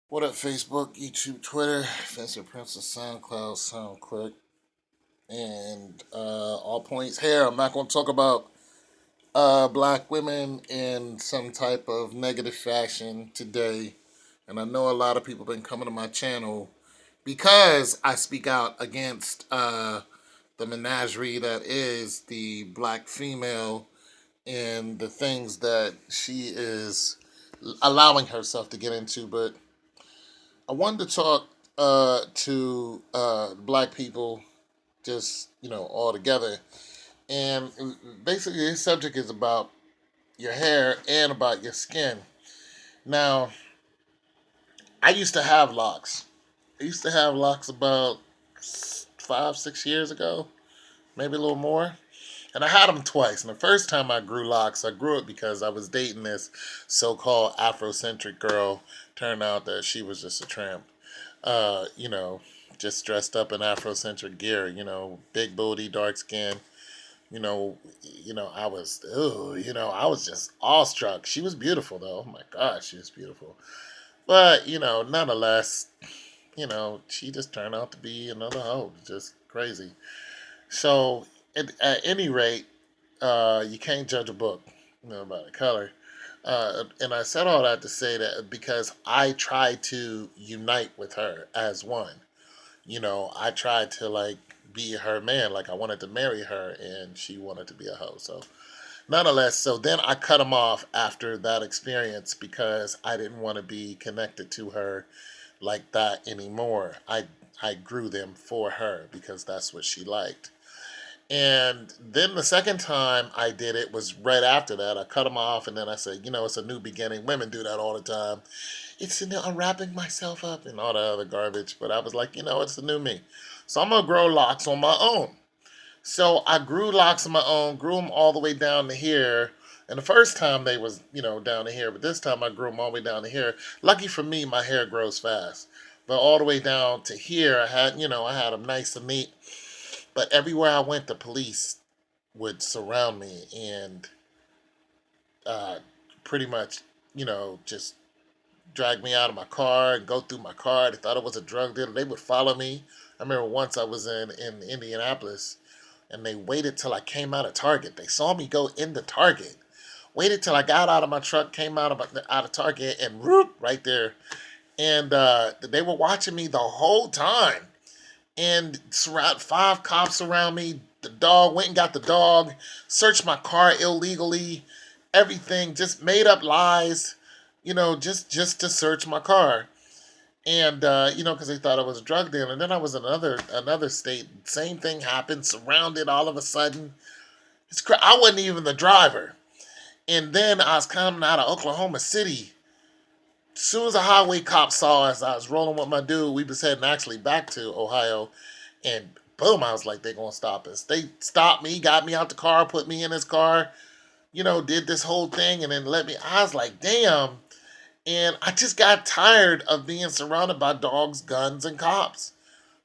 What up, Facebook, YouTube, Twitter, Vincent Princess, SoundCloud, SoundClick, and all points here. I'm not going to talk about black women in some type of negative fashion today. And I know a lot of people have been coming to my channel because I speak out against the menagerie that is the black female and the things that she is allowing herself to get into. But I wanted to talk to black people, just all together, and basically this subject is about your hair and about your skin. Now, I used to have locks. I used to have locks about 5, 6 years ago, maybe a little more. And I had them twice. And the first time I grew locks, I grew it because I was dating this so-called Afrocentric girl. Turned out that she was just a tramp. uh, you know, just dressed up in Afrocentric gear, big booty, dark skin. I was, I was just awestruck. She was beautiful, though. Oh my gosh, she was beautiful. But, nonetheless, she just turned out to be another hoe. Just crazy. So, at any rate, you can't judge a book, by the color. And I said all that to say that because I tried to unite with her as one. I tried to like be her man. Like I wanted to marry her, and she wanted to be a hoe. So nonetheless, so then I cut him off after that experience because I didn't want to be connected to her like that anymore. I grew them for her because that's what she liked. And then the second time I did it was right after that. I cut him off, and then I said, it's a new beginning. Women do that all the time. It's unwrapping myself up and all that other garbage. But I was like, it's the new me. So I'm gonna grow locks on my own. So I grew locks on my own, grew them all the way down to here. And the first time they was, down to here, but this time I grew them all the way down to here. Lucky for me, my hair grows fast. But all the way down to here, I had them nice and neat. But everywhere I went, the police would surround me and uh, pretty much, just drag me out of my car and go through my car. They thought it was a drug dealer. They would follow me. I remember once I was in Indianapolis and they waited till I came out of Target. They saw me go into Target. Waited till I got out of my truck, came out of Target, and whoop, right there. And they were watching me the whole time. And surround 5 cops around me. The dog went and got the dog, searched my car illegally, everything, just made up lies, just to search my car. And because they thought I was a drug dealer. And then I was in another state. Same thing happened. Surrounded all of a sudden. I wasn't even the driver. And then I was coming out of Oklahoma City. As soon as the highway cop saw us, I was rolling with my dude. We was heading actually back to Ohio, and boom, I was like, they're gonna stop us. They stopped me, got me out the car, put me in his car, did this whole thing, and then let me. I was like, damn. And I just got tired of being surrounded by dogs, guns, and cops.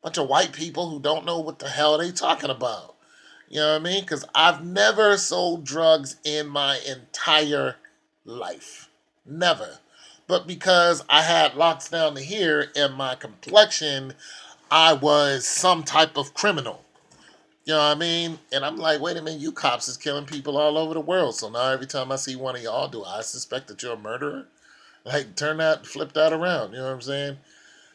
Bunch of white people who don't know what the hell they talking about. You know what I mean? Because I've never sold drugs in my entire life. Never. But because I had locks down to here and my complexion, I was some type of criminal. You know what I mean? And I'm like, wait a minute, you cops is killing people all over the world. So now every time I see one of y'all, do I suspect that you're a murderer? Like, flip that around. You know what I'm saying?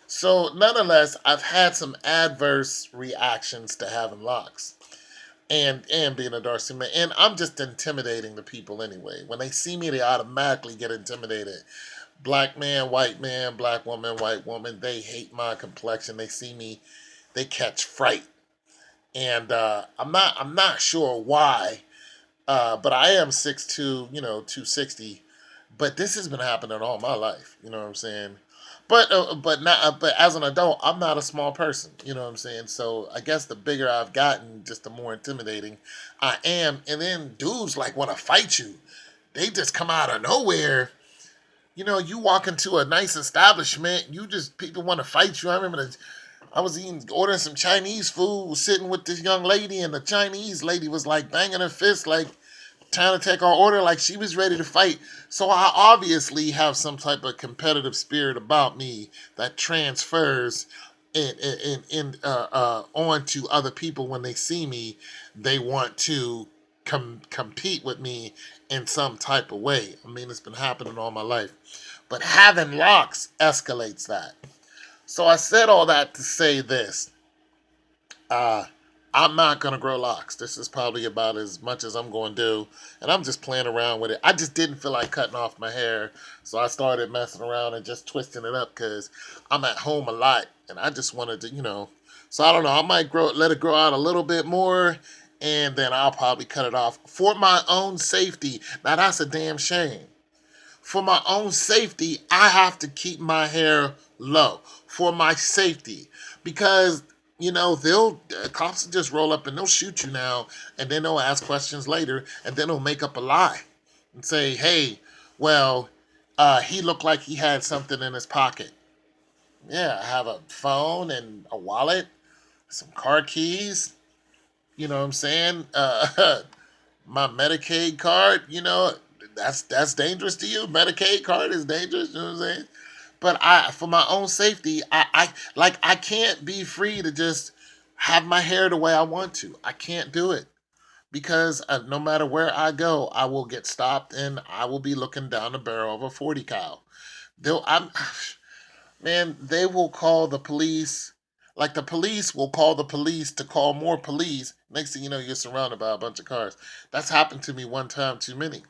So, nonetheless, I've had some adverse reactions to having locks and being a dark skin man. And I'm just intimidating the people anyway. When they see me, they automatically get intimidated. Black man, black woman, white woman, they hate my complexion. They see me, they catch fright. And I'm not sure why, but I am 6'2", 260. But this has been happening all my life. You know what I'm saying? But as an adult, I'm not a small person. You know what I'm saying? So I guess the bigger I've gotten, just the more intimidating I am. And then dudes like want to fight you. They just come out of nowhere. You walk into a nice establishment, people want to fight you. I remember I was ordering some Chinese food, was sitting with this young lady, and the Chinese lady was like banging her fist, like trying to take our order, like she was ready to fight. So I obviously have some type of competitive spirit about me that transfers on to other people. When they see me, they want to compete with me in some type of way. I mean, it's been happening all my life. But having locks escalates that. So I said all that to say this. Uh, I'm not gonna grow locks. This is probably about as much as I'm gonna do, and I'm just playing around with it. I just didn't feel like cutting off my hair, so I started messing around and just twisting it up because I'm at home a lot, and I just wanted to, So I don't know. I might let it grow out a little bit more, and then I'll probably cut it off for my own safety. Now that's a damn shame. For my own safety, I have to keep my hair low for my safety because they'll cops will just roll up and they'll shoot you now, and then they'll ask questions later, and then they'll make up a lie and say, "Hey, well, he looked like he had something in his pocket." Yeah, I have a phone and a wallet, some car keys. You know what I'm saying? My Medicaid card. That's dangerous to you. Medicaid card is dangerous. You know what I'm saying? But for my own safety, I can't be free to just have my hair the way I want to. I can't do it because no matter where I go, I will get stopped and I will be looking down the barrel of a 40 cal. They'll, I'm, man, they will call the police. Like the police will call the police to call more police. Next thing you know, you're surrounded by a bunch of cars. That's happened to me one time too many.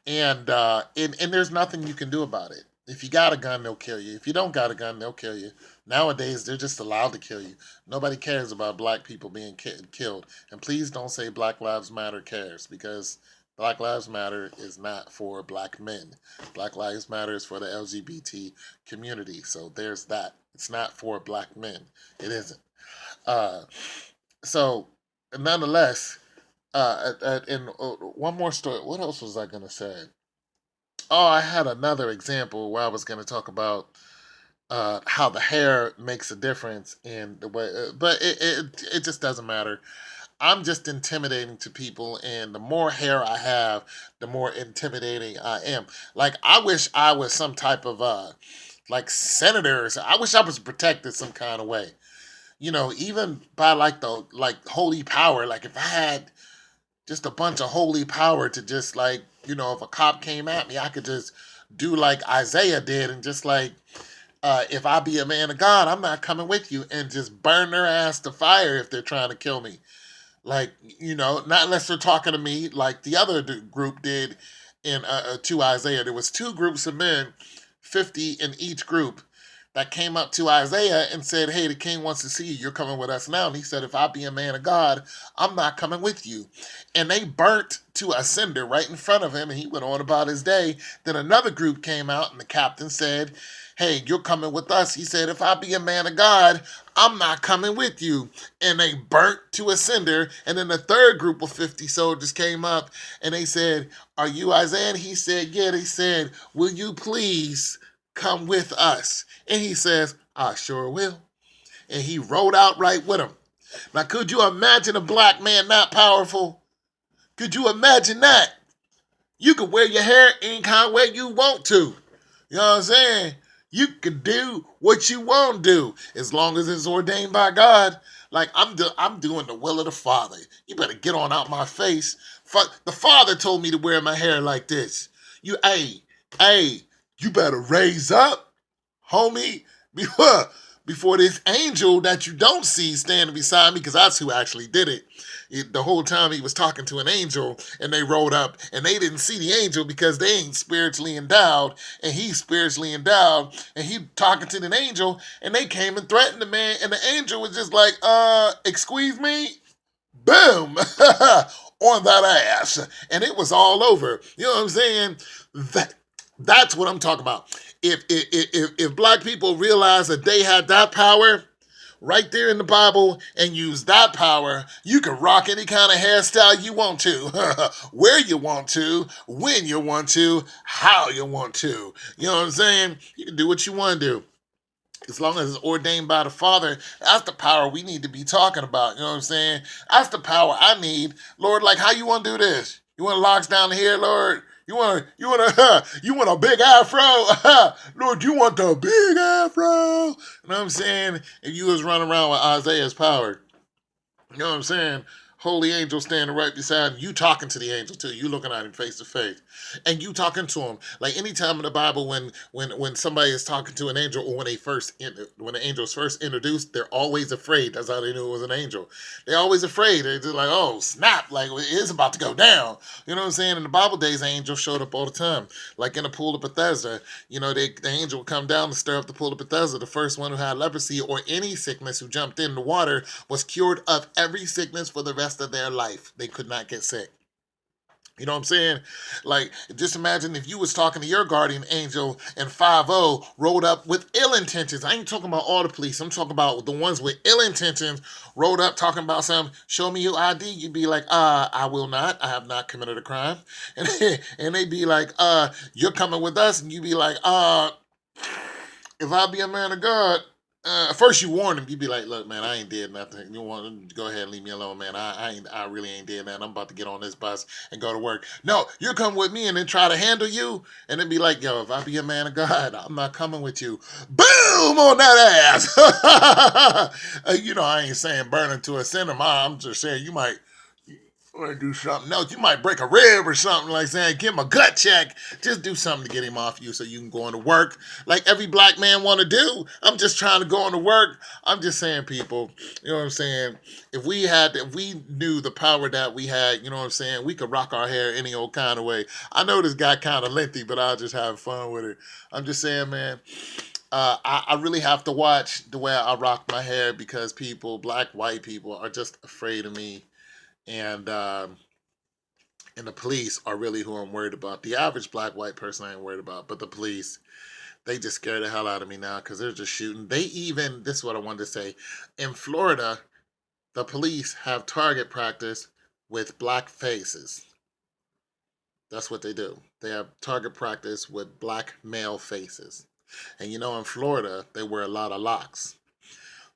And there's nothing you can do about it. If you got a gun, they'll kill you. If you don't got a gun, they'll kill you. Nowadays, they're just allowed to kill you. Nobody cares about black people being killed. And please don't say Black Lives Matter cares, because Black Lives Matter is not for black men. Black Lives Matter is for the LGBT community. So there's that. It's not for black men. It isn't. Uh, so, nonetheless, and one more story. What else was I gonna say? Oh, I had another example where I was gonna talk about how the hair makes a difference in the way, but it just doesn't matter. I'm just intimidating to people, and the more hair I have, the more intimidating I am. Like I wish I was some type of like senators. I wish I was protected some kind of way. Even by like the holy power. Like if I had just a bunch of holy power to just like, if a cop came at me, I could just do like Isaiah did and just like, if I be a man of God, I'm not coming with you, and just burn their ass to fire if they're trying to kill me. Like, not unless they're talking to me like the other group did in to Isaiah. There was two groups of men, 50 in each group, that came up to Isaiah and said, "Hey, the king wants to see you. You're coming with us now." And he said, "If I be a man of God, I'm not coming with you." And they burnt to a cinder right in front of him, and he went on about his day. Then another group came out, and the captain said, "Hey, you're coming with us." He said, "If I be a man of God, I'm not coming with you." And they burnt to a cinder. And then the third group of 50 soldiers came up, and they said, "Are you Isaiah?" And he said, "Yeah." They said, "Will you please come with us?" And he says, "I sure will." And he rode out right with him. Now, could you imagine a black man that powerful? Could you imagine that? You could wear your hair any kind of way you want to. You know what I'm saying? You could do what you want to do as long as it's ordained by God. Like I'm doing the will of the Father. You better get on out my face. The Father told me to wear my hair like this. Hey, you better raise up, homie, before this angel that you don't see standing beside me, because that's who actually did it. The whole time he was talking to an angel, and they rolled up, and they didn't see the angel because they ain't spiritually endowed, and he's spiritually endowed, and he talking to the angel, and they came and threatened the man, and the angel was just like, excuse me? Boom! On that ass. And it was all over. You know what I'm saying? That's what I'm talking about. If black people realize that they had that power right there in the Bible and use that power, you can rock any kind of hairstyle you want to, where you want to, when you want to, how you want to. You know what I'm saying? You can do what you want to do. As long as it's ordained by the Father, that's the power we need to be talking about. You know what I'm saying? That's the power I need. Lord, like, how you want to do this? You want locks down here, Lord? You want a big afro? Lord, you want the big afro? You know what I'm saying? If you was running around with Isaiah's power, you know what I'm saying? Holy angel standing right beside him. You talking to the angel too. You looking at him face to face, and you talking to him. Like anytime in the Bible, when somebody is talking to an angel, or when the angel is first introduced, they're always afraid. That's how they knew it was an angel. They're always afraid. They're just like, oh snap, like it's about to go down. You know what I'm saying? In the Bible days, the angel showed up all the time, like in the pool of Bethesda. You know, the angel would come down and stir up the pool of Bethesda. The first one who had leprosy or any sickness who jumped in the water was cured of every sickness for the rest of their life. They could not get sick. You know what I'm saying? Like, just imagine if you was talking to your guardian angel and 5-0 rolled up with ill intentions. I ain't talking about all the police. I'm talking about the ones with ill intentions rolled up talking about something. Show me your ID. You'd be like, I will not. I have not committed a crime. And they'd be like, you're coming with us. And you'd be like, if I be a man of God, first you warn him. You be like, "Look, man, I ain't did nothing. You want to go ahead and leave me alone, man. I really ain't did nothing. I'm about to get on this bus and go to work. No, you come with me and then try to handle you, and then be like, yo, if I be a man of God, I'm not coming with you. Boom on that ass. You know, I ain't saying burning to a cinder. I'm just saying you might or do something else. You might break a rib or something like that. Give him a gut check. Just do something to get him off you so you can go into work like every black man want to do. I'm just trying to go into work. I'm just saying, people, you know what I'm saying? If we knew the power that we had, you know what I'm saying, we could rock our hair any old kind of way. I know this got kind of lengthy, but I'll just have fun with it. I'm just saying, man, I really have to watch the way I rock my hair because people, black, white people, are just afraid of me. And and the police are really who I'm worried about. The average black white person I ain't worried about, but the police, they just scare the hell out of me now because they're just shooting. They even, this is what I wanted to say, in Florida, the police have target practice with black faces. That's what they do. They have target practice with black male faces. And you know, in Florida, they wear a lot of locks.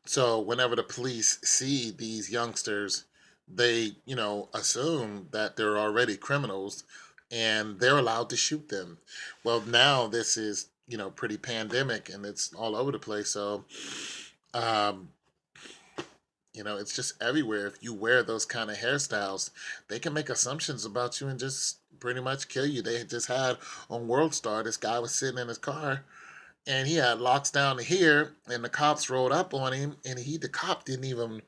So whenever the police see these youngsters, they, you know, assume that they're already criminals and they're allowed to shoot them. Well, now this is, you know, pretty pandemic and it's all over the place. So, um, you know, it's just everywhere. If you wear those kind of hairstyles, they can make assumptions about you and just pretty much kill you. They just had on World Star, this guy was sitting in his car and he had locks down to here and the cops rolled up on him and the cop didn't even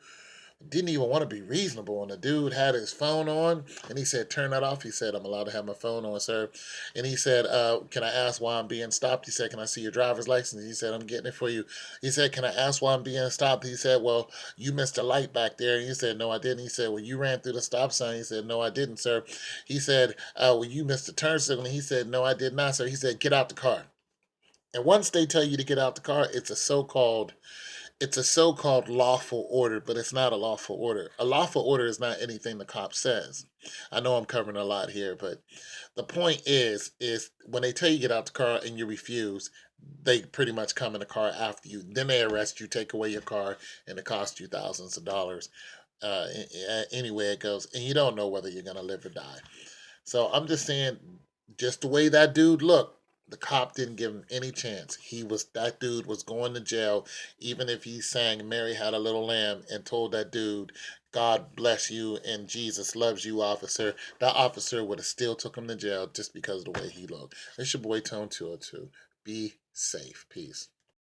want to be reasonable. And the dude had his phone on and he said, turn that off. He said, I'm allowed to have my phone on, sir. And he said, can I ask why I'm being stopped? He said, can I see your driver's license? He said, I'm getting it for you. He said, can I ask why I'm being stopped? He said, well, you missed a light back there. And he said, no, I didn't. He said, well, you ran through the stop sign. He said, no, I didn't, sir. He said, well, you missed the turn signal. He said, no, I did not, sir. He said, get out the car. And once they tell you to get out the car, it's a so-called lawful order, but it's not a lawful order. A lawful order is not anything the cop says. I know I'm covering a lot here, but the point is when they tell you get out the car and you refuse, they pretty much come in the car after you. Then they arrest you, take away your car, and it costs you thousands of dollars. Anyway it goes, and you don't know whether you're gonna live or die. So I'm just saying, just the way that dude looked, the cop didn't give him any chance. That dude was going to jail, even if he sang "Mary Had a Little Lamb" and told that dude, "God bless you and Jesus loves you, officer." That officer would have still took him to jail just because of the way he looked. It's your boy Tone 202. Be safe. Peace.